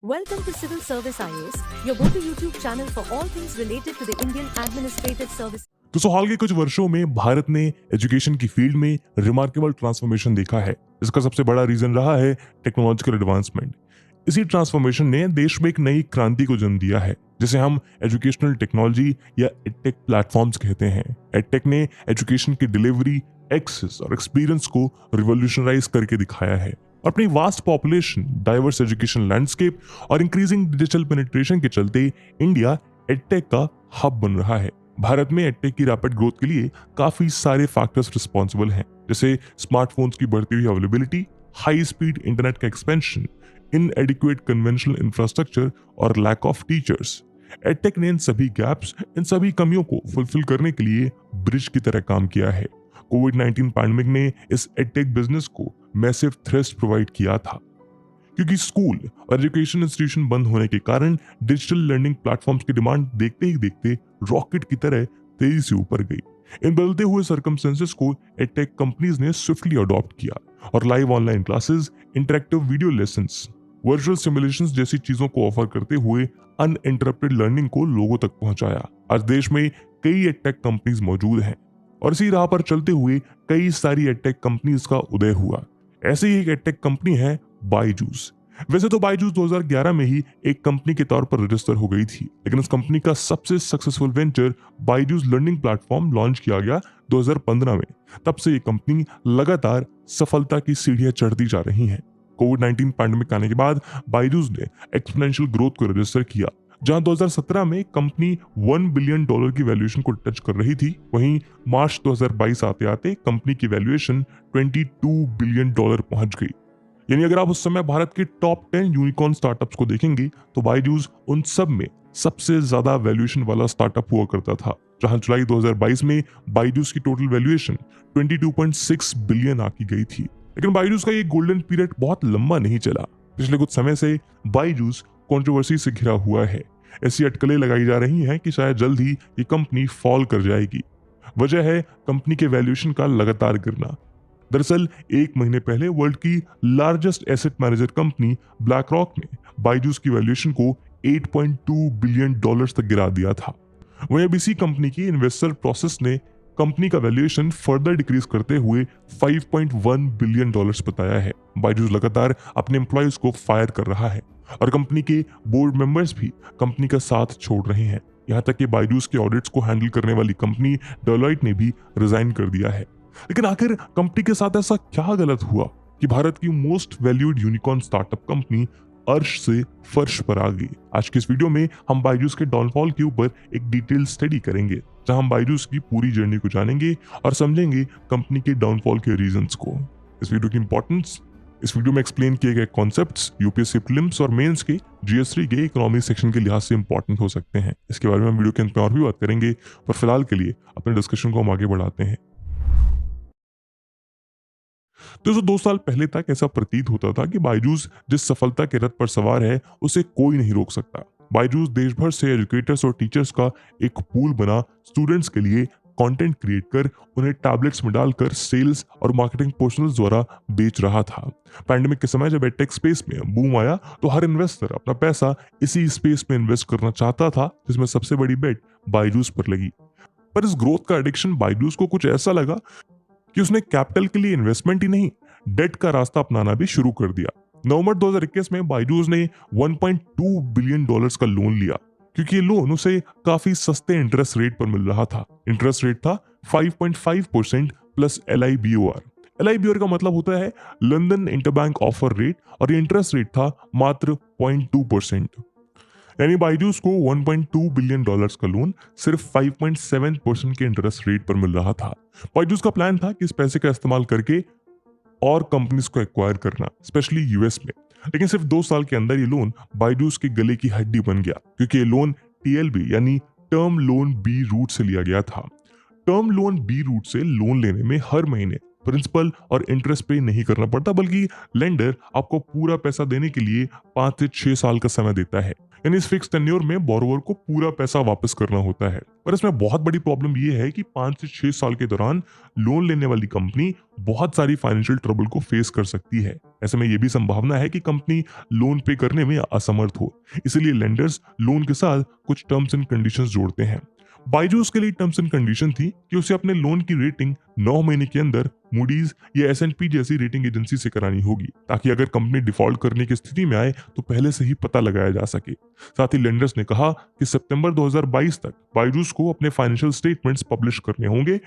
Welcome to Civil Service IAS, your go-to YouTube channel for all things related to the Indian Administrative Service. तो हाल के कुछ वर्षों में भारत ने एजुकेशन की फील्ड में रिमार्केबल ट्रांसफॉर्मेशन देखा है। इसका सबसे बड़ा रीजन रहा है टेक्नोलॉजिकल एडवांसमेंट। इसी ट्रांसफॉर्मेशन ने देश में एक नई क्रांति को जन्म दिया है, जिसे हम एजुकेशनल टेक्नोलॉजी या एडटेक प्लेटफॉर्म्स कहते हैं। एडटेक ने एजुकेशन की डिलीवरी, एक्सेस और एक्सपीरियंस को रिवॉल्यूशनराइज करके दिखाया है। अपनी vast population, diverse education landscape और इंक्रीजिंग डिजिटल पेनिट्रेशन के चलते इंडिया एडटेक का हब बन रहा है। भारत में एडटेक की रैपिड ग्रोथ के लिए काफी सारे फैक्टर्स रिस्पॉन्सिबल हैं, जैसे स्मार्टफोन्स की बढ़ती हुई अवेलेबिलिटी, हाई स्पीड इंटरनेट का एक्सपेंशन, इनएडिक्वेट कन्वेंशनल इंफ्रास्ट्रक्चर और लैक ऑफ टीचर्स। एडटेक ने इन सभी गैप्स, इन सभी कमियों को फुलफिल करने के लिए ब्रिज की तरह काम किया है। कोविड-19 पैंडेमिक ने इस एडटेक बिजनेस को मैसिव थ्रस्ट प्रोवाइड किया था, क्योंकि स्कूल और एजुकेशन इंस्टीट्यूशन बंद होने के कारण डिजिटल लर्निंग प्लेटफॉर्म्स की डिमांड देखते ही देखते रॉकेट की तरह तेजी से ऊपर गई। इन बदलते हुए सर्कमस्टेंसेस को एडटेक कंपनीज ने स्विफ्टली अडॉप्ट किया और live online classes, interactive video lessons, virtual simulations जैसी चीजों को ऑफर करते हुए अनइंटरप्टेड लर्निंग को लोगों तक पहुंचाया। आज देश में कई एडटेक कंपनीज मौजूद हैं और इसी राह पर चलते हुए कई सारी एडटेक कंपनीज का उदय हुआ। ऐसे ही एक एडटेक कंपनी है बायजूस। वैसे तो बायजूस 2011 में ही एक कंपनी के तौर पर रजिस्टर हो गई थी, लेकिन इस कंपनी का सबसे successful venture Byju's learning platform launch किया गया 2015 में। तब से ये कंपनी लगातार सफलता की सीढ़ियां चढ़ती जा रही है। कोविड-19 पैंडेमिक आने के बाद बायजूस ने एक्सपोनेंशियल ग्रोथ को रजिस्टर किया। जहां 2017 में कंपनी $1 बिलियन की वैल्यूएशन को टच कर रही थी, वहीं मार्च 2022 आते आते कंपनी की वैल्यूएशन $22 बिलियन पहुंच गई। यानी अगर आप उस समय भारत के टॉप 10 यूनिकॉर्न स्टार्टअप्स को देखेंगे तो बायजूस उन सब में सबसे ज्यादा वैल्यूएशन वाला स्टार्टअप हुआ करता था। जहां जुलाई 2022 में बायजूस की टोटल वैल्यूएशन 22.6 बिलियन आकी गई थी। लेकिन बायजूस का ये गोल्डन पीरियड बहुत लंबा नहीं चला। पिछले कुछ समय से बायजूस कंट्रोवर्सी से घिरा हुआ है। ऐसी अटकलें लगाई जा रही हैं कि शायद जल्द ही ये कंपनी फॉल कर जाएगी। वजह है कंपनी के वैल्यूएशन का लगातार गिरना। दरअसल एक महीने पहले वर्ल्ड की largest asset manager company black rock ने बायजूस की वैल्यूएशन को $8.2 बिलियन तक गिरा दिया था। वहीं अब इसी कंपनी की इन्वेस्टर प्रोसेस ने कंपनी का वैल्यूएशन फर्दर डिक्रीज करते हुए $5.1 बिलियन बताया है। बायजूस लगातार अपने एम्प्लॉयज को फायर कर रहा है और कंपनी के बोर्ड मेंबर्स भी कंपनी का साथ छोड़ रहे हैं। यहाँ तक कि बायजूस के ऑडिट्स को हैंडल करने वाली कंपनी डेलॉइट ने भी रिजाइन कर दिया है। लेकिन आखिर कंपनी के साथ ऐसा क्या गलत हुआ कि भारत की most valued unicorn startup company अर्श से फर्श पर आ गई? आज की इस वीडियो में हम बायजूस के डाउनफॉल के ऊपर एक डिटेल स्टडी करेंगे, जहां हम बायजूस की पूरी जर्नी को जानेंगे और समझेंगे कंपनी के डाउनफॉल के रीजंस को। इस वीडियो की इंपॉर्टेंस, इस वीडियो में एक्सप्लेन किए गए कॉन्सेप्ट्स यूपीएससी प्रीलिम्स और मेंस के जीएस3 के इकोनॉमिक सेक्शन के लिहाज से इंपॉर्टेंट हो सकते हैं। इसके बारे में हम वीडियो के अंत में और भी बात करेंगे, पर फिलहाल के लिए अपने डिस्कशन को हम आगे बढ़ाते हैं। तो 2 साल पहले तक ऐसा प्रतीत होता था कि बायजूस जिस सफलता के रथ पर सवार है उसे कोई नहीं रोक सकता। बायजूस देश भर से एजुकेटर्स और टीचर्स का एक पूल बना स्टूडेंट्स के लिए कंटेंट क्रिएट कर उन्हें टैबलेट्स में डालकर सेल्स और मार्केटिंग प्रोफेशनल्स द्वारा बेच रहा था। पैंडेमिक के समय जब एडटेक स्पेस में बूम आया तो हर इन्वेस्टर अपना पैसा इसी स्पेस में इन्वेस्ट करना चाहता था, जिसमें सबसे बड़ी बेट बायजूस पर लगी। पर इस ग्रोथ का एडिक्शन बायजूस को कुछ ऐसा लगा कि उसने कैपिटल के लिए इन्वेस्टमेंट ही नहीं, डेट का रास्ता अपनाना भी शुरू कर दिया। नवंबर 2021 में बायजूस ने $1.2 बिलियन का लोन लिया, क्योंकि ये लोन उसे काफी सस्ते इंटरेस्ट रेट पर मिल रहा था। इंटरेस्ट रेट था 5.5% प्लस LIBOR। LIBOR का मतलब होता है लंदन इंटरबैंक ऑफर रेट, और ये इंटरेस्ट रेट था मात्र 0.2%। यानी बायजूस को $1.2 बिलियन का लोन सिर्फ 5.7% के इंटरेस्ट रेट पर मिल रहा था। बायजूस का प्लान था कि इस पैसे का इस्तेमाल करके और कंपनीज को एक्वायर करना, स्पेशली यूएस में। लेकिन सिर्फ 2 साल के अंदर ये लोन बायजूस के गले की हड्डी बन गया, क्योंकि ये लोन TLB यानी टर्म लोन बी रूट से लिया गया था। टर्म लोन बी रूट से लोन लेने में हर महीने प्रिंसिपल और इंटरेस्ट पे नहीं करना पड़ता, बल्कि लेंडर आपको पूरा पैसा देने के लिए 5 से 6 साल का समय देता है। यानी इस फिक्स टेन्योर में बोरोवर को पूरा पैसा वापस करना होता है। पर इसमें बहुत बड़ी प्रॉब्लम यह है कि 5 से 6 साल के दौरान लोन लेने वाली कंपनी बहुत सारी फाइनेंशियल ट्रबल को फेस कर सकती है। ऐसे में यह भी संभावना है कि कंपनी लोन पे करने में असमर्थ हो, इसलिए लेंडर्स लोन के साथ कुछ टर्म्स एंड कंडीशंस जोड़ते हैं। बायजूस के लिए टर्म्स एंड कंडीशन थी कि उसे अपने लोन की रेटिंग 9 महीने के अंदर मूडीज या S&P जैसी रेटिंग एजेंसी से करानी होगी, ताकि अगर कंपनी डिफॉल्ट करने की स्थिति में आए तो पहले से ही पता लगाया जा सके। साथ ही लेंडर्स ने कहा कि सितंबर 2022 तक बायजूस को अपने फाइनेंशियल स्टेटमेंट्स पब्लिश करने होंगे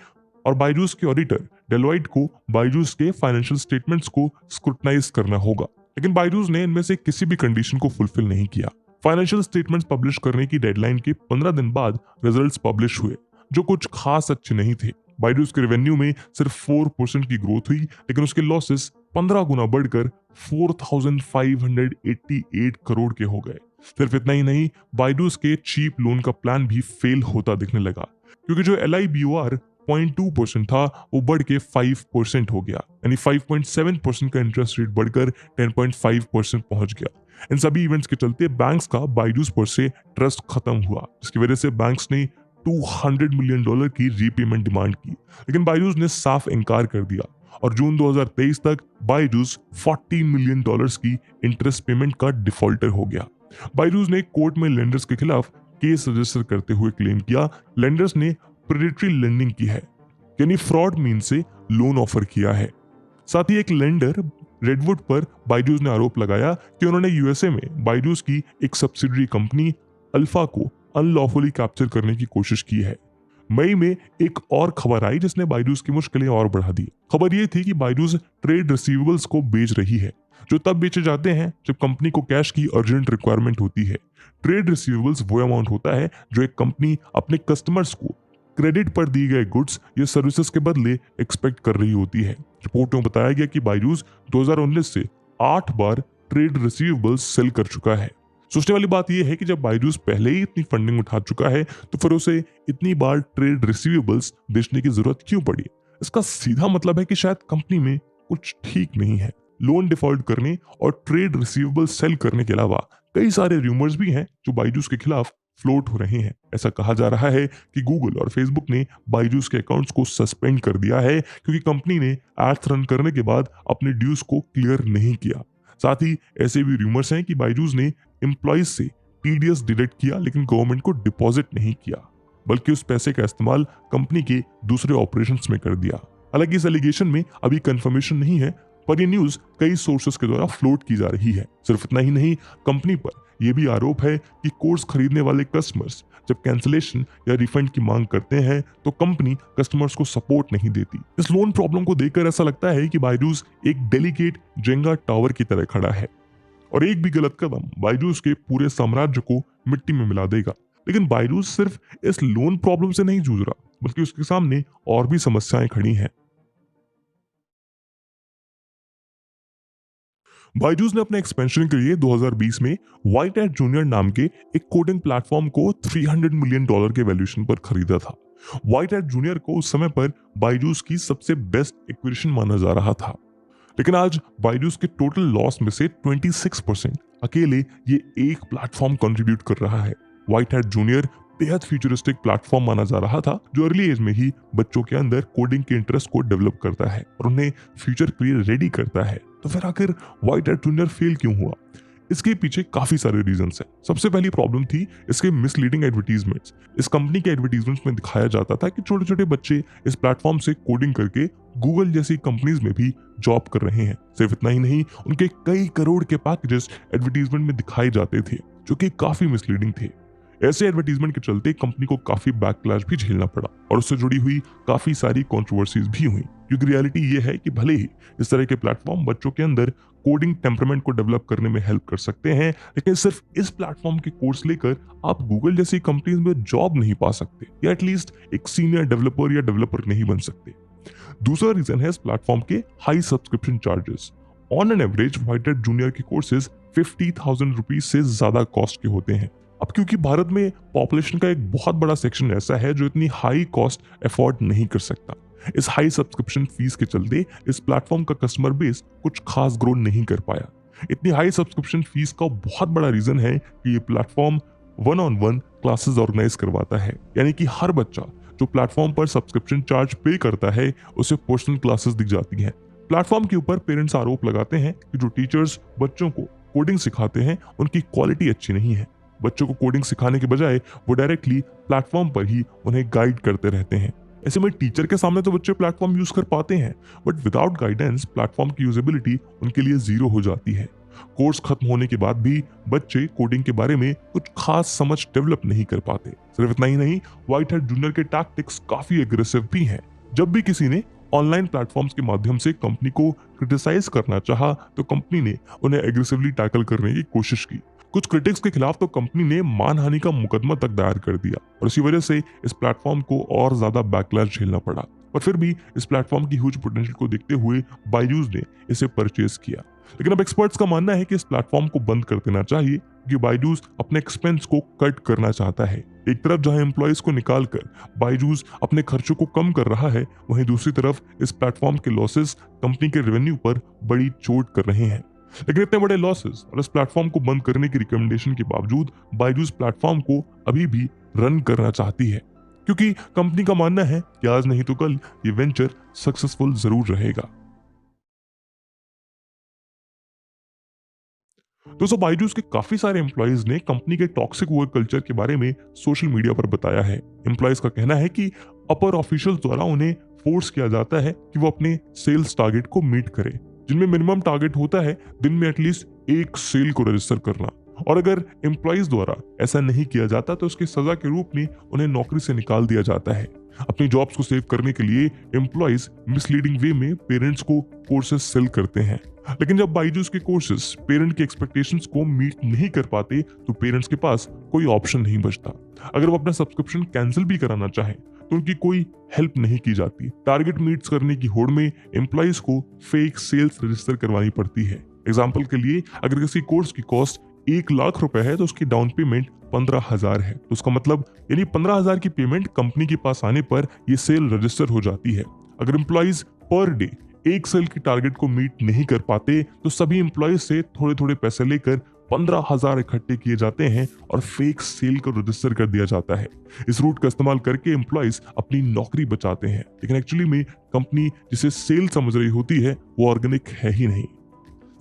और बायजूस के ऑडिटर डेलोइट को बायजूस के फाइनेंशियल स्टेटमेंट्स को स्क्रूटनाइज करना होगा। लेकिन बायजूस ने इनमें से किसी भी कंडीशन को फुलफिल नहीं किया। फाइनेंशियल स्टेटमेंट्स पब्लिश करने की डेडलाइन के 15 दिन बाद रिजल्ट्स पब्लिश हुए, जो कुछ खास अच्छे नहीं थे। बायजूस के रेवेन्यू में सिर्फ 4% की ग्रोथ हुई, लेकिन उसके लॉसेस 15 गुना बढ़कर 4,588 करोड़ के हो गए। सिर्फ इतना ही नहीं, बायजूस के चीप लोन का प्लान भी फेल होता दिखने लगा, क्योंकि जो LIBOR 0.2% था वो बढ़ के 5% हो गया। यानी 5.7% का इंटरेस्ट रेट बढ़कर 10.5% पहुंच गया। इन सभी इवेंट्स के चलते बैंक्स का बायजूस पर से ट्रस्ट खत्म हुआ, जिसकी वजह से बैंक्स ने $200 मिलियन की रीपेमेंट डिमांड की, लेकिन बायजूस ने साफ इनकार कर दिया और जून 2023 तक बायजूस $40 मिलियन की इंटरेस्ट पेमेंट का डिफॉल्टर हो गया। बायजूस ने कोर्ट में लेंडर्स के खिलाफ केस रजिस्टर करते हुए क्लेम किया लेंडर्स ने प्रेडेटरी लेंडिंग की है, यानी फ्रॉड मीन से लोन ऑफर किया है। साथ ही एक लेंडर रेडवुड पर बायजूस ने आरोप लगाया कि उन्होंने USA में बायजूस की एक सब्सिडरी कंपनी अल्फा को अनलॉफुली कैप्चर करने की कोशिश की है। मई में एक और खबर आई जिसने बायजूस की मुश्किलें और बढ़ा दी। खबर यह थी कि बायजूस ट्रेड रिसीवेबल्स को बेच रही है, जो तब बेचे जाते हैं जब कंपनी को कैश की अर्जेंट रिक्वायरमेंट होती है। ट्रेड रिसीवेबल्स वो अमाउंट होता है जो एक कंपनी अपने कस्टमर्स को क्रेडिट पर दिए गए गुड्स या सर्विसेज के बदले एक्सपेक्ट कर रही होती है। रिपोर्ट में बताया गया कि बायजूस 2019 से 8 बार ट्रेड रिसीवेबल्स सेल कर चुका है। सोचने वाली बात यह है कि जब बायजूस पहले ही इतनी फंडिंग उठा चुका है तो फिर उसे इतनी बार ट्रेड रिसीवेबल्स बेचने की जरूरत क्यों पड़ी। इसका सीधा मतलब है कि शायद कंपनी में कुछ ठीक नहीं है। लोन डिफॉल्ट करने और ट्रेड रिसीवेबल्स सेल करने के अलावा कई सारे र्यूमर्स भी हैं जो बायजूस के खिलाफ फ्लोट हो रहे हैं। ऐसा कहा जा रहा है कि गूगल और फेसबुक ने बायजूस के अकाउंट्स को सस्पेंड कर दिया है, क्योंकि कंपनी ने एड्स रन करने के बाद अपने ड्यूज को क्लियर नहीं किया। साथ ही ऐसे भी रूमर्स हैं कि बायजूस ने एम्प्लॉइज से TDS डिडक्ट किया, लेकिन गवर्नमेंट को डिपॉजिट नहीं किया, बल्कि उस पैसे का इस्तेमाल कंपनी के दूसरे ऑपरेशंस में कर दिया। हालांकि इस एलिगेशन में अभी कंफर्मेशन नहीं है, पर यह न्यूज कई सोर्सेस के द्वारा फ्लोट की जा रही है। सिर्फ इतना ही नहीं, कंपनी पर यह भी आरोप है कि कोर्स खरीदने वाले कस्टमर्स जब कैंसिलेशन या रिफंड की मांग करते हैं तो कंपनी कस्टमर्स को सपोर्ट नहीं देती। इस लोन प्रॉब्लम को देखकर ऐसा लगता है कि बायजूस एक डेलिकेट जेंगा टावर की तरह खड़ा है और एक भी गलत कदम बायजूस के पूरे साम्राज्य को मिट्टी में मिला देगा। लेकिन बायजूस सिर्फ इस लोन प्रॉब्लम से नहीं जूझ रहा, बल्कि उसके सामने और भी समस्याएं खड़ी हैं। बायजूस ने अपने एक्सपेंशन के लिए 2020 में व्हाइट हैट जूनियर नाम के एक कोडिंग प्लेटफॉर्म को $300 मिलियन के वैल्यूएशन पर खरीदा था। व्हाइट हैट जूनियर को उस समय पर बायजूस की सबसे बेस्ट एक्विजिशन माना जा रहा था, लेकिन आज बायजूस के टोटल लॉस में से 26% अकेले ये एक प्लेटफॉर्म कंट्रीब्यूट कर रहा है। व्हाइट हैट जूनियर बेहद फ्यूचरिस्टिक प्लेटफॉर्म माना जा रहा था, जो अर्ली एज में ही बच्चों के अंदर कोडिंग के इंटरेस्ट को डेवलप करता है और उन्हें फ्यूचर के लिए रेडी करता है। तो फिर आखिर व्हाइट हैट जूनियर फेल क्यों हुआ? इसके पीछे काफी सारे रीजंस हैं। सबसे पहली प्रॉब्लम थी इसके मिसलीडिंग एडवर्टीजमेंट्स। इस कंपनी के एडवर्टीजमेंट्स में दिखाया जाता था कि छोटे छोटे बच्चे इस प्लेटफॉर्म से कोडिंग करके गूगल जैसी कंपनीज में भी जॉब कर रहे हैं। सिर्फ इतना ही नहीं, उनके कई करोड़ के पैकेजेस एडवर्टीजमेंट में दिखाए जाते थे, जो कि काफी मिसलीडिंग थे। ऐसे एडवर्टीजमेंट के चलते कंपनी को काफी बैकलैश भी झेलना पड़ा और उससे जुड़ी हुई काफी सारी कंट्रोवर्सीज भी हुई, क्योंकि रियलिटी ये है कि भले ही इस तरह के प्लेटफॉर्म बच्चों के अंदर कोडिंग टेम्परामेंट को डेवलप करने में हेल्प कर सकते हैं, लेकिन सिर्फ इस प्लेटफॉर्म के कोर्स लेकर आप गूगल जैसी कंपनीज में जॉब नहीं पा सकते, या एटलीस्ट एक सीनियर डेवलपर या डेवलपर नहीं बन सकते। दूसरा रीजन है इस प्लेटफॉर्म के high subscription charges. On an average white hat junior के कोर्सेज 50,000 रुपीज से ज्यादा कॉस्ट के होते हैं। अब क्योंकि भारत में पॉपुलेशन का एक बहुत बड़ा सेक्शन ऐसा है जो इतनी हाई कॉस्ट अफोर्ड नहीं कर सकता, इस हाई सब्सक्रिप्शन फीस के चलते इस प्लेटफॉर्म का कस्टमर बेस कुछ खास ग्रो नहीं कर पाया। इतनी हाई सब्सक्रिप्शन फीस का बहुत बड़ा रीजन है कि ये प्लेटफॉर्म वन-ऑन-वन क्लासेस ऑर्गेनाइज करवाता है, यानी कि हर बच्चा जो प्लेटफॉर्म पर सब्सक्रिप्शन चार्ज पे करता है उसे पर्सनल क्लासेस दी जाती हैं। प्लेटफॉर्म के ऊपर पेरेंट्स आरोप लगाते हैं कि जो टीचर्स बच्चों को कोडिंग सिखाते हैं उनकी क्वालिटी अच्छी नहीं है। बच्चों को कोडिंग सिखाने के बजाय वो डायरेक्टली प्लेटफॉर्म पर ही उन्हें गाइड करते रहते हैं। ऐसे में टीचर के सामने तो बच्चे प्लेटफॉर्म यूज कर पाते हैं, बट विदाउट गाइडेंस प्लेटफॉर्म की यूजेबिलिटी उनके लिए जीरो हो जाती है। कोर्स खत्म होने के बाद भी बच्चे कोडिंग के बारे में कुछ खास समझ डेवलप नहीं कर पाते। सिर्फ इतना ही नहीं, व्हाइट हैट जूनियर के टैक्टिक्स काफी एग्रेसिव भी हैं। जब भी किसी ने ऑनलाइन प्लेटफॉर्म्स के माध्यम से कंपनी को क्रिटिसाइज करना चाहा तो कंपनी ने उन्हें एग्रेसिवली टैकल करने की कोशिश की। कुछ क्रिटिक्स के खिलाफ तो कंपनी ने मानहानि का मुकदमा तक दायर कर दिया और इसी वजह से इस प्लेटफॉर्म को और ज्यादा बैकलैश झेलना पड़ा। पर फिर भी इस प्लेटफॉर्म की ह्यूज पोटेंशियल को देखते हुए बायजूस ने इसे परचेज किया। लेकिन अब एक्सपर्ट्स का मानना है कि इस प्लेटफॉर्म को बंद कर देना चाहिए क्योंकि बायजूस अपने एक्सपेंस को कट करना चाहता है। एक तरफ जहां एम्प्लॉयज को निकालकर बायजूस अपने खर्चों को कम कर रहा है, वहीं दूसरी तरफ इस प्लेटफॉर्म के लॉसेस कंपनी के रेवेन्यू पर बड़ी चोट कर रहे हैं। लेकिन इतने बड़े लॉसेस और इस प्लेटफॉर्म को बंद करने की रिकमेंडेशन के बावजूद बायजूस प्लेटफॉर्म को अभी भी रन करना चाहती है क्योंकि कंपनी का मानना है कि आज नहीं तो कल ये वेंचर सक्सेसफुल जरूर रहेगा। दोस्तों, बायजूस के काफी सारे एम्प्लॉयज ने कंपनी के टॉक्सिक वर्क कल्चर के बारे में सोशल मीडिया पर बताया है। एम्प्लॉयज का कहना है कि अपर ऑफिशियल्स द्वारा उन्हें फोर्स किया जाता है कि वो अपने सेल्स टारगेट को मीट करें, जिनमें मिनिमम टारगेट होता है दिन में एटलीस्ट एक सेल को रजिस्टर करना, और अगर एम्प्लॉयज द्वारा ऐसा नहीं किया जाता तो उसकी सजा के रूप में उन्हें नौकरी से निकाल दिया जाता है। अपनी जॉब्स को सेव करने के लिए एम्प्लॉयज मिसलीडिंग वे में पेरेंट्स को कोर्सेज सेल करते हैं, लेकिन जब बायजूस के कोर्सेज पेरेंट की एक्सपेक्टेशंस को मीट नहीं कर पाते तो पेरेंट्स के पास कोई ऑप्शन नहीं बचता। अगर वो अपना सब्सक्रिप्शन कैंसिल भी कराना चाहें तो उनकी कोई हेल्प नहीं की जाती। टारगेट मीट्स करने की होड़ में एम्प्लॉयज को फेक सेल्स रजिस्टर करवानी पड़ती है। एग्जाम्पल के लिए, अगर किसी कोर्स की कॉस्ट 1 लाख रुपए है तो उसकी डाउन पेमेंट 15,000 है, तो उसका मतलब यानी 15,000 की पेमेंट कंपनी के पास आने पर ये सेल रजिस्टर हो जाती है। अगर एम्प्लॉयज पर डे एक सेल की टारगेट को मीट नहीं कर पाते तो सभी एम्प्लॉयज से थोड़े थोड़े पैसे लेकर 15,000 इकट्ठे किए जाते हैं और फेक सेल को रजिस्टर कर दिया जाता है। इस रूट का इस्तेमाल करके एम्प्लॉयज अपनी नौकरी बचाते हैं, लेकिन एक्चुअली में कंपनी जिसे सेल समझ रही होती है वो ऑर्गेनिक है ही नहीं।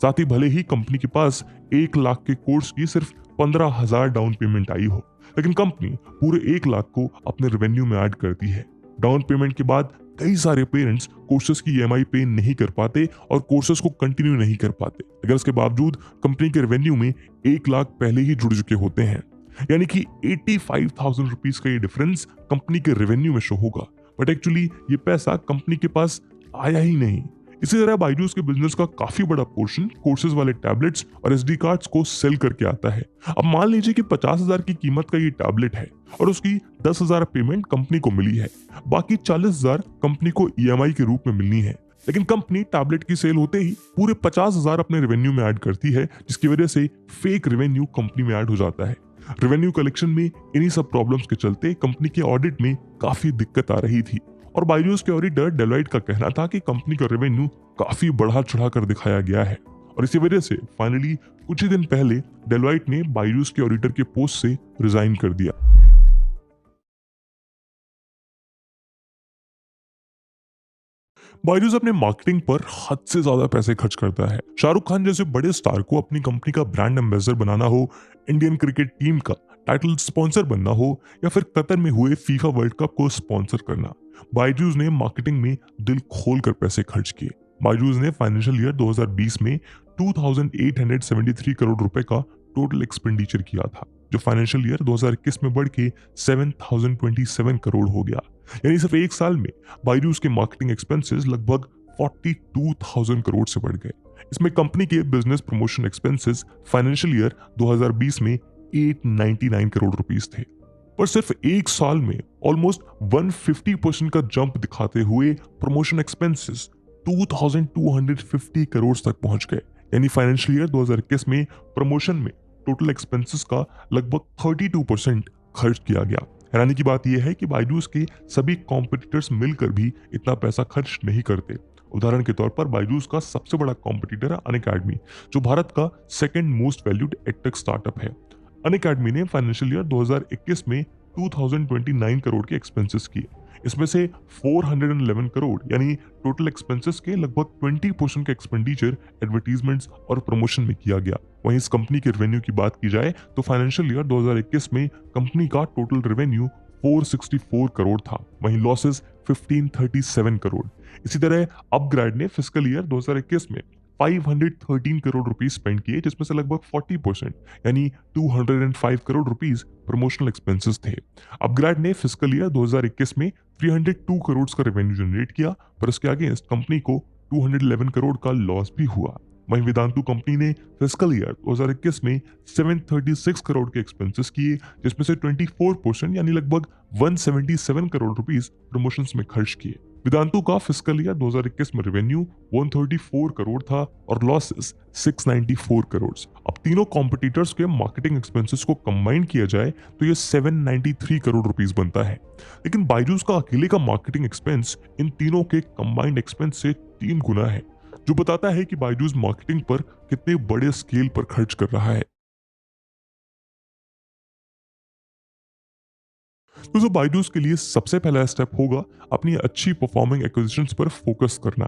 साथ ही भले ही कंपनी के पास 1 लाख के कोर्स की सिर्फ 15,000 डाउन पेमेंट आई हो, लेकिन कंपनी पूरे 1 लाख को अपने रेवेन्यू में ऐड करती है। डाउन पेमेंट के बाद कई सारे पेरेंट्स कोर्सेज की EMI पे नहीं कर पाते और कोर्सेज को कंटिन्यू नहीं कर पाते, लेकिन इसके बावजूद कंपनी के रेवेन्यू में 1 लाख पहले ही जुड़ चुके होते हैं, यानी कि 85,000 रुपीज का ये डिफरेंस कंपनी के रेवेन्यू में शो होगा, बट एक्चुअली ये पैसा कंपनी के पास आया ही नहीं। इसी तरह बायजूस के बिजनेस का काफी बड़ा पोर्शन कोर्सेज वाले टैबलेट्स और SD कार्ड्स को सेल करके आता है। अब मान लीजिए कि 50,000 की कीमत का ये टैबलेट है और उसकी 10,000 पेमेंट कंपनी को मिली है, बाकी 40,000 कंपनी को EMI के रूप में मिलनी है, लेकिन कंपनी टैबलेट की सेल होते ही पूरे 50,000 अपने रेवेन्यू में ऐड करती है, जिसकी वजह से फेक रेवेन्यू कंपनी में ऐड हो जाता है। रेवेन्यू कलेक्शन में इन्हीं सब प्रॉब्लम्स के चलते कंपनी के ऑडिट में काफी दिक्कत आ रही थी और बायजूस के ऑडिटर डेलॉइट का कहना था कि कंपनी का रेवेन्यू काफी बढ़ा चढ़ा कर दिखाया गया है और इसी वजह से फाइनली कुछ ही दिन पहले डेलॉइट ने बायजूस के ऑडिटर के पोस्ट से रिजाइन कर दिया। बायजूस अपने मार्केटिंग पर हद से ज्यादा पैसे खर्च करता है। शाहरुख खान जैसे बड़े स्टार को अपनी कंपनी का ब्रांड एम्बेसडर बनाना हो, इंडियन क्रिकेट टीम का टाइटल स्पॉन्सर बनना हो या फिर कतर में हुए फीफा वर्ल्ड कप को स्पॉन्सर करना, बायजूस ने मार्केटिंग में दिल खोल कर पैसे खर्च किए। बायजूस ने फाइनेंशियल ईयर 2020 में 2,873 करोड़ रुपए का टोटल एक्सपेंडिचर किया था, जो फाइनेंशियल ईयर 2021 में बढ़ के 7,027 करोड़ हो गया। यानी सिर्फ एक साल में बायजूस के मार्केटिंग एक्सपेंसेस लगभग 42,000 करोड़ से बढ़ गए। इसमें कंपनी के business promotion expenses financial year 2020 में 899 करोड़ रुपीस थे, पर सिर्फ एक साल में ऑलमोस्ट 150% का जंप दिखाते हुए प्रमोशन एक्सपेंसेस 2,250 करोड़ तक पहुंच गए। यानी फाइनेंशियल ईयर 2021 में प्रमोशन में टोटल एक्सपेंसेस का लगभग 32% खर्च किया गया। हैरानी की बात यह है कि बायजूस के सभी कॉम्पिटिटर्स मिलकर भी इतना पैसा खर्च नहीं करते। उदाहरण के तौर पर बायजूस का सबसे बड़ा कॉम्पिटिटर है अनअकैडमी, जो भारत का second most valued edtech startup है। अनअकैडमी ने फाइनेंशियल ईयर 2021 में 2029 करोड़ के एक्सपेंसेस किए। इसमें से 411 करोड़ यानी टोटल एक्सपेंसेस के लगभग 20% का एक्सपेंडिचर एडवर्टीजमेंट्स और प्रमोशन में किया गया। वहीं इस कंपनी के रेवेन्यू की बात की जाए तो फाइनेंशियल ईयर 2021 में कंपनी का टोटल रेवेन्यू 464 करोड़ था, वहीं लॉसेस 1537 करोड़। इसी तरह अपग्रेड ने फिस्कल ईयर 2021 में 513 करोड़ रुपीस स्पेंड किए, जिसमें से लगभग 40% यानी 205 करोड़ रुपीस प्रमोशनल एक्सपेंसेस थे। अपग्रेड ने फिस्कल ईयर 2021 में 302 करोड़ का रेवेन्यू जनरेट किया, पर इसके अगेंस्ट कंपनी को 211 करोड़ का लॉस भी हुआ। वहीं वेदांतु कंपनी ने फिस्कल ईयर 2021 में 736 करोड़ के एक्सपेंसेस किए, जिसमें से 24% यानी लगभग 177 करोड़ रुपीस प्रमोशंस में खर्च किए। वेदांतु का फिस्कल ईयर 2021 में रेवेन्यू 134 करोड़ था और लॉसेस 694 करोड़। अब तीनों कॉम्पिटिटर्स के मार्केटिंग एक्सपेंसेस को कंबाइन किया जाए तो ये 793 करोड़ रुपीस बनता है, लेकिन बायजूस का अकेले का मार्केटिंग एक्सपेंस इन तीनों के कंबाइंड एक्सपेंस से 3 गुना है, जो बताता है कि बायजूस मार्केटिंग पर कितने बड़े स्केल पर खर्च कर रहा है। तो बायजूस के लिए सबसे पहला स्टेप होगा अपनी अच्छी परफॉर्मिंग एक्विजिशंस पर फोकस करना।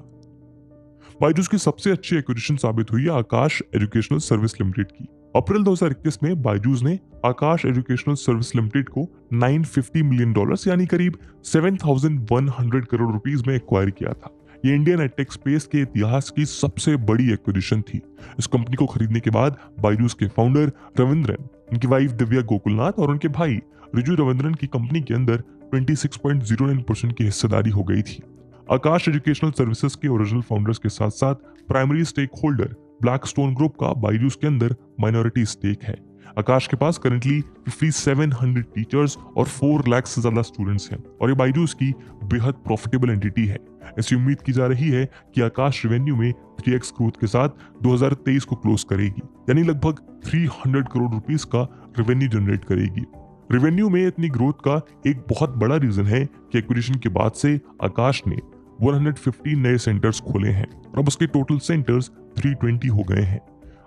बायजूस की सबसे अच्छी एक्विजिशन साबित हुई है आकाश एजुकेशनल सर्विस लिमिटेड की। अप्रैल 2021 में बायजूस ने आकाश एजुकेशनल सर्विस लिमिटेड को $950 मिलियन यानी करीब 7,100 करोड़ रुपीस में एक्वायर किया था। ये इंडियन एडटेक स्पेस के इतिहास की सबसे बड़ी एक्विजिशन थी। इस कंपनी को खरीदने के बाद बायजूस के फाउंडर रविंद्रन, उनकी वाइफ दिव्या गोकुलनाथ और उनके भाई रिजू रविंद्रन की कंपनी के अंदर 26.09% की हिस्सेदारी हो गई थी। आकाश एजुकेशनल सर्विसेज के ओरिजिनल फाउंडर्स के साथ साथ primary stake holder Blackstone group का बायजूस के अंदर माइनॉरिटी स्टेक है। आकाश के पास करंटली 5700 टीचर्स और 4 लाख से ज्यादा स्टूडेंट्स हैं और ये बायजूस की बेहद प्रॉफिटेबल एंटिटी है। ऐसी उम्मीद की जा रही है कि आकाश रेवेन्यू में 3x ग्रोथ के साथ 2023 को क्लोज करेगी, यानी लगभग 300 करोड़ रुपीस का रेवेन्यू जनरेट करेगी। रेवेन्यू में इतनी ग्रोथ का एक बहुत बड़ा रीजन है कि एक्विजिशन के बाद से आकाश ने 115 नए सेंटर्स खोले हैं और अब उसके टोटल सेंटर्स 320 हो गए हैं।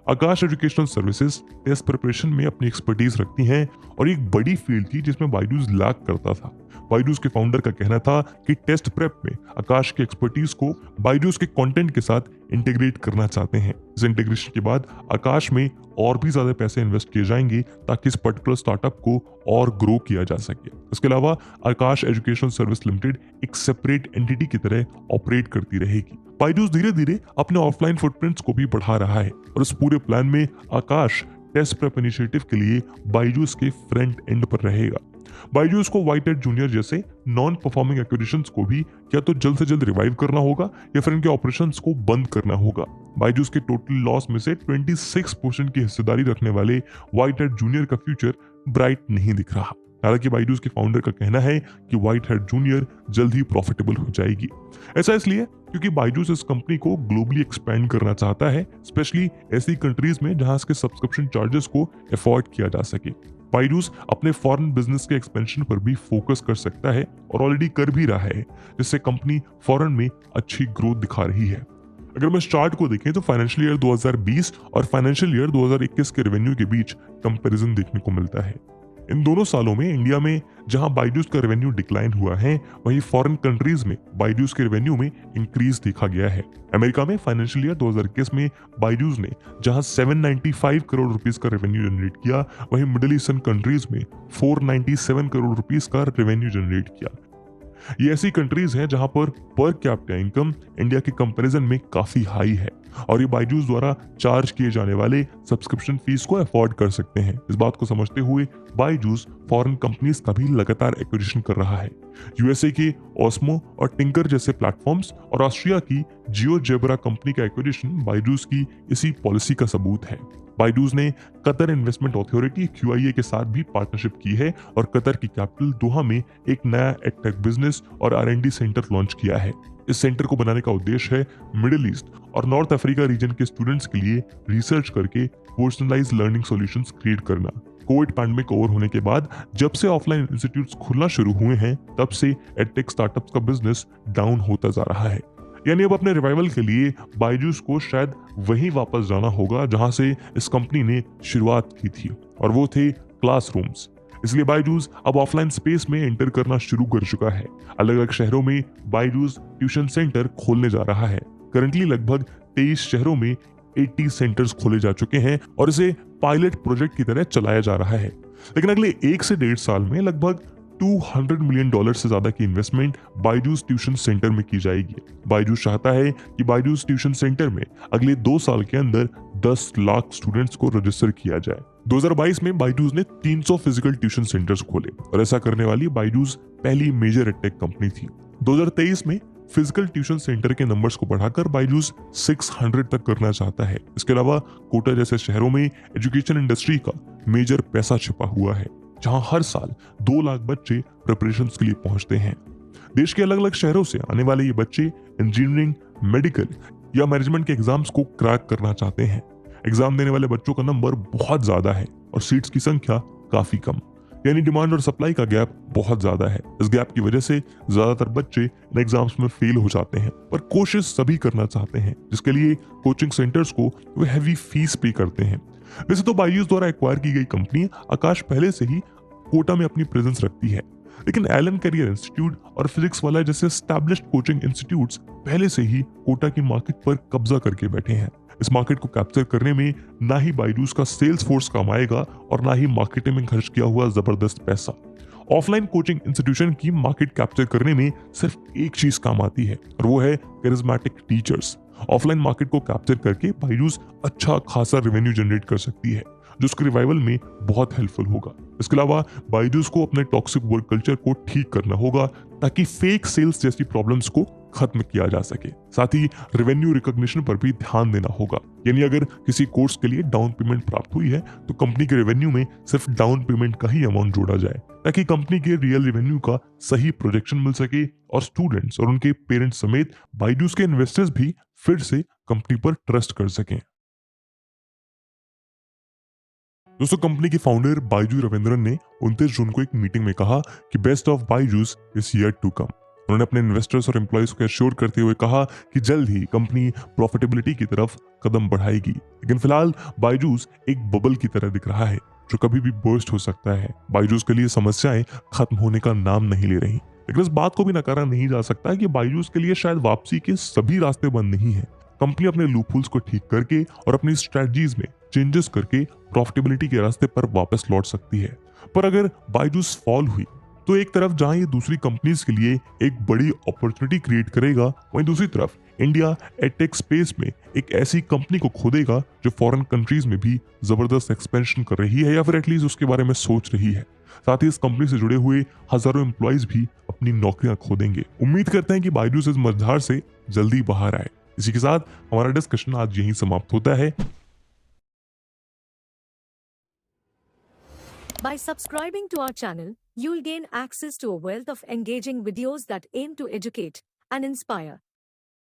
आकाश एजुकेशनल सर्विसेज टेस्ट प्रिपरेशन में अपनी एक्सपर्टीज रखती हैं और एक बड़ी फील्ड थी जिसमें बायजूस लैक करता था। बायजूस के फाउंडर का कहना था कि टेस्ट प्रेप में आकाश की एक्सपर्टीज को बायजूस के कंटेंट के साथ इंटीग्रेट करना चाहते हैं। इस इंटीग्रेशन के बाद आकाश में और भी ज्यादा पैसे इन्वेस्ट किए जाएंगे ताकि इस पर्टिकुलर स्टार्टअप को और ग्रो किया जा सके। इसके अलावा आकाश एजुकेशनल सर्विस लिमिटेड एक सेपरेट एंटिटी की तरह ऑपरेट करती रहेगी। बायजूस धीरे धीरे अपने ऑफलाइन फुटप्रिंट्स को भी बढ़ा रहा है और इस पूरे प्लान में आकाश टेस्ट प्रेप इनिशिएटिव के लिए बायजूस के फ्रंट एंड पर रहेगा। बायजूस को व्हाइटहेड जूनियर जैसे नॉन परफॉर्मिंग एक्विजिशंस को भी या तो जल्द से जल्द रिवाइव करना होगा या फिर इनके ऑपरेशंस को बंद करना होगा। बायजूस के टोटल लॉस में से 26% की हिस्सेदारी रखने वाले व्हाइटहेड जूनियर का फ्यूचर ब्राइट नहीं दिख रहा। हालांकि बायजूस के फाउंडर का कहना है कि व्हाइटहेड जूनियर जल्द ही प्रॉफिटेबल हो जाएगी। ऐसा इसलिए क्योंकि बायजूस इस कंपनी को ग्लोबली एक्सपैंड करना चाहता है, स्पेशली ऐसी कंट्रीज में जहां इसके सब्सक्रिप्शन चार्जेस को अफोर्ड किया जा सके। बायजूस अपने फॉरेन बिजनेस के एक्सपेंशन पर भी फोकस कर सकता है और ऑलरेडी कर भी रहा है, जिससे कंपनी फॉरेन में अच्छी ग्रोथ दिखा रही है। अगर हम इस चार्ट को देखें तो फाइनेंशियल ईयर 2020 और फाइनेंशियल ईयर 2021 के रेवेन्यू के बीच कंपैरिजन देखने को मिलता है। इन दोनों सालों में इंडिया में जहां बायजूस का रेवेन्यू डिक्लाइन हुआ है, वहीं फॉरेन कंट्रीज में बायजूस के रेवेन्यू में इंक्रीज देखा गया है। अमेरिका में फाइनेंशियल ईयर 2021 में बायजूस ने जहां 795 करोड़ रुपीस का रेवेन्यू जनरेट किया, वहीं मिडिल ईस्टर्न कंट्रीज में 497 करोड़ रुपीस का रेवेन्यू जनरेट किया। ये ऐसी कंट्रीज हैं जहां पर कैपिटा इनकम इंडिया के कंपैरिजन में काफी हाई है और ये बायजूस द्वारा चार्ज किए जाने वाले सब्सक्रिप्शन फीस को अफोर्ड कर सकते हैं। इस बात को समझते हुए बायजूस फॉरेन कंपनीज का भी लगातार एक्विजिशन कर रहा है। यूएसए के ऑस्मो और टिंकर जैसे प्लेटफॉर्म्स और ऑस्ट्रिया की जियोजेब्रा कंपनी का एक्विजिशन बायजूस की इसी पॉलिसी का सबूत है। बायजूस ने कतर इन्वेस्टमेंट अथॉरिटी QIA के साथ भी पार्टनरशिप की है और कतर की कैपिटल दोहा में एक नया एडटेक बिजनेस और R&D सेंटर लॉन्च किया है। इस सेंटर को बनाने का उद्देश्य है मिडिल ईस्ट और नॉर्थ अफ्रीका रीजन के स्टूडेंट्स के लिए रिसर्च करके पर्सनलाइज लर्निंग सॉल्यूशंस क्रिएट करना। कोविड पैंडेमिक ओवर होने के बाद जब से ऑफलाइन इंस्टीट्यूट्स खुलना शुरू हुए हैं, तब से एडटेक स्टार्टअप्स का बिजनेस डाउन होता जा रहा है। यानी अब अपने रिवाइवल के लिए बायजूस को शायद वहीं वापस जाना होगा जहां से इस कंपनी ने शुरुआत की थी, और वो थे क्लासरूम्स। इसलिए बायजूस अब ऑफलाइन स्पेस में एंटर करना शुरू कर चुका है। अलग अलग शहरों में बायजूस ट्यूशन सेंटर खोलने जा रहा है। करंटली लगभग 23 शहरों में 80 सेंटर्स खोले जा चुके हैं और इसे पायलट प्रोजेक्ट की तरह चलाया जा रहा है। लेकिन अगले 1 से 1.5 साल में लगभग $200 मिलियन से ज्यादा की इन्वेस्टमेंट बायजूस ट्यूशन सेंटर में की जाएगी। बायजूस चाहता है कि बायजूस ट्यूशन सेंटर में अगले 2 साल के अंदर 10 लाख स्टूडेंट्स को रजिस्टर किया जाए। 2022 में बायजूस ने 300 फिजिकल ट्यूशन सेंटर्स खोले और ऐसा करने वाली बायजूस पहली मेजर एडटेक कंपनी थी। 2023 में फिजिकल ट्यूशन सेंटर के नंबर्स को बढ़ाकर बायजूस 600 तक करना चाहता है। इसके अलावा कोटा जैसे शहरों में एजुकेशन इंडस्ट्री का मेजर पैसा छिपा हुआ है, जहां हर साल 2 लाख बच्चे प्रिपरेशंस के लिए पहुंचते हैं। देश के अलग अलग शहरों से आने वाले ये बच्चे इंजीनियरिंग, मेडिकल या मैनेजमेंट के एग्जाम्स को क्रैक करना चाहते हैं। एग्जाम देने वाले बच्चों का नंबर बहुत ज्यादा है और सीट्स की संख्या काफी कम, यानी डिमांड और सप्लाई का गैप बहुत ज्यादा है। इस गैप की वजह से ज्यादातर बच्चे इन एग्जाम्स में फेल हो जाते हैं, पर कोशिश सभी करना चाहते हैं, जिसके लिए कोचिंग सेंटर्स को वे हैवी फीस पे करते हैं। वैसे तो बायजूस द्वारा एक्वायर की गई कंपनी आकाश पहले से ही कोटा में अपनी प्रेजेंस रखती है, लेकिन एलन करियर इंस्टीट्यूट और फिजिक्स वाला जैसे एस्टैब्लिश्ड कोचिंग इंस्टीट्यूट्स पहले से ही कोटा की मार्केट पर कब्जा करके बैठे हैं। इस मार्केट को कैप्चर करने में ना ही बायजूस का सेल्स फोर्स काम आएगा और ना ही मार्केटिंग में खर्च किया हुआ जबरदस्त पैसा। ऑफलाइन कोचिंग इंस्टीट्यूशन की मार्केट कैप्चर करने में सिर्फ एक चीज काम आती है और वो है करिज्मेटिक टीचर्स। ऑफलाइन मार्केट को कैप्चर करके बायजूस अच्छा खासा रेवेन्यू जनरेट कर सकती है, जो उसके रिवाइवल में बहुत हेल्पफुल होगा। इसके अलावा बायजूस को अपने टॉक्सिक वर्क कल्चर को ठीक करना होगा ताकि फेक सेल्स जैसी प्रॉब्लम्स को खत्म किया जा सके। साथ ही रेवेन्यू रिकॉग्निशन पर भी ध्यान देना होगा, यानी अगर किसी कोर्स के लिए डाउन पेमेंट प्राप्त हुई है तो कंपनी के रेवेन्यू में सिर्फ डाउन पेमेंट का ही अमाउंट जोड़ा जाए, ताकि कंपनी के रियल रेवेन्यू का सही प्रोजेक्शन मिल सके और स्टूडेंट्स और उनके पेरेंट्स समेत बायजूस के इन्वेस्टर्स भी फिर से कंपनी पर ट्रस्ट कर सकें। दोस्तों, कंपनी के फाउंडर बायजू रविंद्रन ने 29 जून को एक मीटिंग में कहा कि best of Byju's is yet to come. उन्होंने अपने इन्वेस्टर्स और एम्प्लॉइज को एश्योर करते हुए कहा कि जल्द ही कंपनी प्रॉफिटेबिलिटी की तरफ कदम बढ़ाएगी। लेकिन फिलहाल बायजूस एक बबल की तरह दिख रहा है जो कभी भी बर्स्ट हो सकता है। बायजूस के लिए समस्याएं खत्म होने का नाम नहीं ले रही, लेकिन इस बात को भी नकारा नहीं जा सकता कि बायजूस के लिए शायद वापसी के सभी रास्ते बंद नहीं है। कंपनी अपने लूपहोल्स को ठीक करके और अपनी स्ट्रेटजीज में चेंजेस करके प्रॉफिटेबिलिटी के रास्ते पर वापस लौट सकती है। पर अगर बायजूस फॉल हुई तो एक तरफ जहां ये दूसरी कंपनीज के लिए एक बड़ी अपॉर्चुनिटी क्रिएट करेगा, वहीं दूसरी तरफ इंडिया एडटेक स्पेस में एक ऐसी कंपनी को खो देगा जो फॉरेन कंट्रीज में भी जबरदस्त एक्सपेंशन कर रही है या फिर एटलीस्ट उसके बारे में सोच रही है। साथ ही इस कंपनी से जुड़े हुए हजारों एम्प्लॉइज भी अपनी नौकरियां खो देंगे। उम्मीद करते हैं कि बायजूस इस मझधार से जल्दी बाहर आए। इसी के साथ हमारा डिस्कशन आज यहीं समाप्त होता है। By subscribing to our channel, you'll gain access to a wealth of engaging videos that aim to educate and inspire.